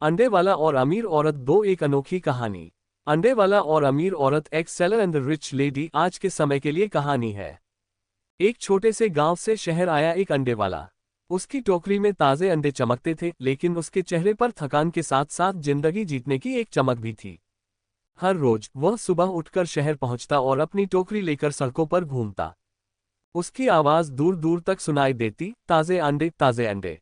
अंडे वाला और अमीर औरत दो एक अनोखी कहानी। अंडे वाला और अमीर औरत egg seller and the rich lady आज के समय के लिए कहानी है। एक छोटे से गांव से शहर आया एक अंडे वाला। उसकी टोकरी में ताजे अंडे चमकते थे, लेकिन उसके चेहरे पर थकान के साथ साथ जिंदगी जीतने की एक चमक भी थी। हर रोज वह सुबह उठकर शहर पहुंचता और अपनी टोकरी लेकर सड़कों पर घूमता। उसकी आवाज दूर दूर तक सुनाई देती, ताजे अंडे ताजे अंडे।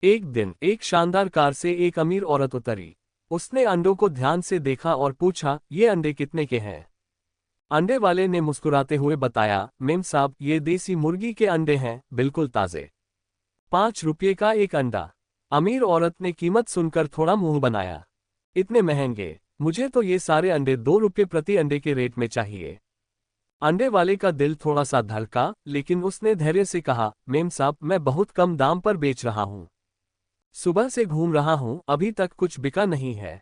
एक दिन एक शानदार कार से एक अमीर औरत उतरी। उसने अंडों को ध्यान से देखा और पूछा, ये अंडे कितने के हैं? अंडे वाले ने मुस्कुराते हुए बताया, मेम साहब, ये देसी मुर्गी के अंडे हैं, बिल्कुल ताजे। 5 रुपये का एक अंडा। अमीर औरत ने कीमत सुनकर थोड़ा मुंह बनाया। इतने महंगे? मुझे तो ये सारे अंडे 2 रुपये प्रति अंडे के रेट में चाहिए। अंडे वाले का दिल थोड़ा सा धड़का, लेकिन उसने धैर्य से कहा, मेम साहब, मैं बहुत कम दाम पर बेच रहा हूं। सुबह से घूम रहा हूं, अभी तक कुछ बिका नहीं है।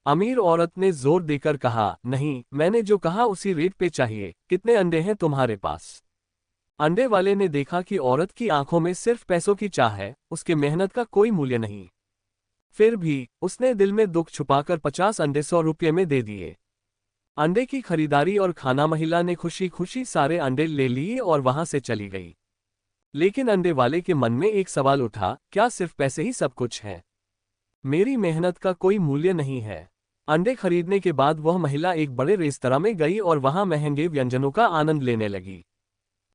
अमीर औरत ने जोर देकर कहा, नहीं, मैंने जो कहा उसी रेट पे चाहिए। कितने अंडे हैं तुम्हारे पास? अंडे वाले ने देखा कि औरत की आंखों में सिर्फ पैसों की चाह है, उसके मेहनत का कोई मूल्य नहीं। फिर भी उसने दिल में दुख छुपाकर 50 अंडे 100 रुपये में दे दिए। अंडे की खरीदारी और खाना महिला ने खुशी खुशी सारे अंडे ले लिए और वहां से चली गई। लेकिन अंडे वाले के मन में एक सवाल उठा, क्या सिर्फ पैसे ही सब कुछ है? मेरी मेहनत का कोई मूल्य नहीं है? अंडे खरीदने के बाद वह महिला एक बड़े रेस्तरां में गई और वहां महंगे व्यंजनों का आनंद लेने लगी।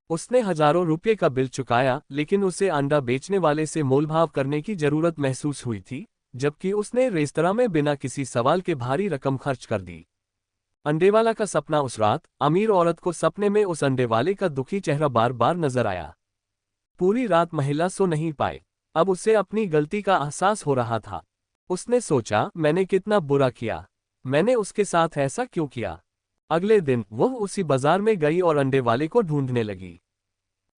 उसने हजारों रुपये का बिल चुकाया, लेकिन उसे अंडा बेचने वाले से मोलभाव करने की जरूरत महसूस हुई थी, जबकि उसने रेस्तरां में बिना किसी सवाल के भारी रकम खर्च कर दी। अंडेवाला का सपना उस रात, अमीर औरत को सपने में उस अंडे वाले का दुखी चेहरा बार बार नजर आया। पूरी रात महिला सो नहीं पाई। अब उसे अपनी गलती का एहसास हो रहा था। उसने सोचा, मैंने कितना बुरा किया, मैंने उसके साथ ऐसा क्यों किया? अगले दिन वह उसी बाजार में गई और अंडे वाले को ढूंढने लगी।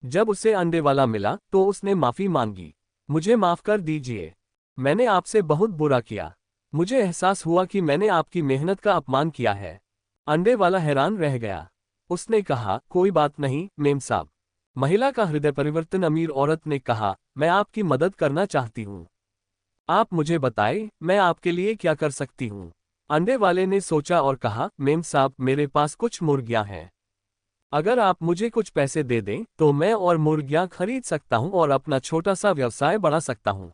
जब उसे अंडे वाला मिला तो उसने माफी मांगी। मुझे माफ कर दीजिए, मैंने आपसे बहुत बुरा किया। मुझे एहसास हुआ कि मैंने आपकी मेहनत का अपमान किया है। अंडे वाला हैरान रह गया। उसने कहा, कोई बात नहीं मेम साहब। महिला का हृदय परिवर्तन। अमीर औरत ने कहा, मैं आपकी मदद करना चाहती हूँ। आप मुझे बताएं, मैं आपके लिए क्या कर सकती हूँ? अंडे वाले ने सोचा और कहा, मेम साहब, मेरे पास कुछ मुर्गियां हैं। अगर आप मुझे कुछ पैसे दे दें तो मैं और मुर्गियां खरीद सकता हूँ और अपना छोटा सा व्यवसाय बढ़ा सकता हूँ।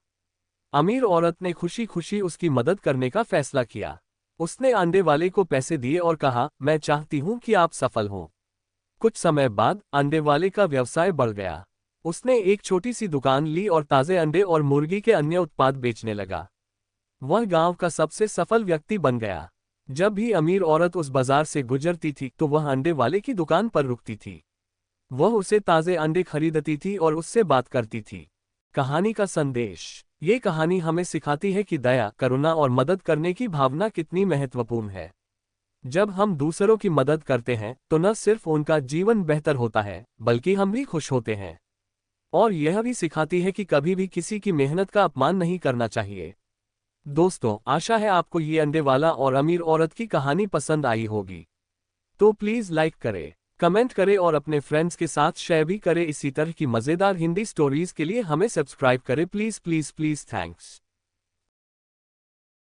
अमीर औरत ने खुशी खुशी उसकी मदद करने का फैसला किया। उसने अंडे वाले को पैसे दिए और कहा, मैं चाहती हूँ कि आप सफल हों। कुछ समय बाद अंडे वाले का व्यवसाय बढ़ गया। उसने एक छोटी सी दुकान ली और ताजे अंडे और मुर्गी के अन्य उत्पाद बेचने लगा। वह गांव का सबसे सफल व्यक्ति बन गया। जब भी अमीर औरत उस बाजार से गुजरती थी तो वह अंडे वाले की दुकान पर रुकती थी। वह उसे ताजे अंडे खरीदती थी और उससे बात करती थी। कहानी का संदेश। ये कहानी हमें सिखाती है कि दया, करुणा और मदद करने की भावना कितनी महत्वपूर्ण है। जब हम दूसरों की मदद करते हैं तो न सिर्फ उनका जीवन बेहतर होता है, बल्कि हम भी खुश होते हैं। और यह भी सिखाती है कि कभी भी किसी की मेहनत का अपमान नहीं करना चाहिए। दोस्तों, आशा है आपको ये अंडे वाला और अमीर औरत की कहानी पसंद आई होगी। तो प्लीज लाइक करें, कमेंट करें और अपने फ्रेंड्स के साथ शेयर भी करें। इसी तरह की मजेदार हिंदी स्टोरीज के लिए हमें सब्सक्राइब करें। Please please please. थैंक्स।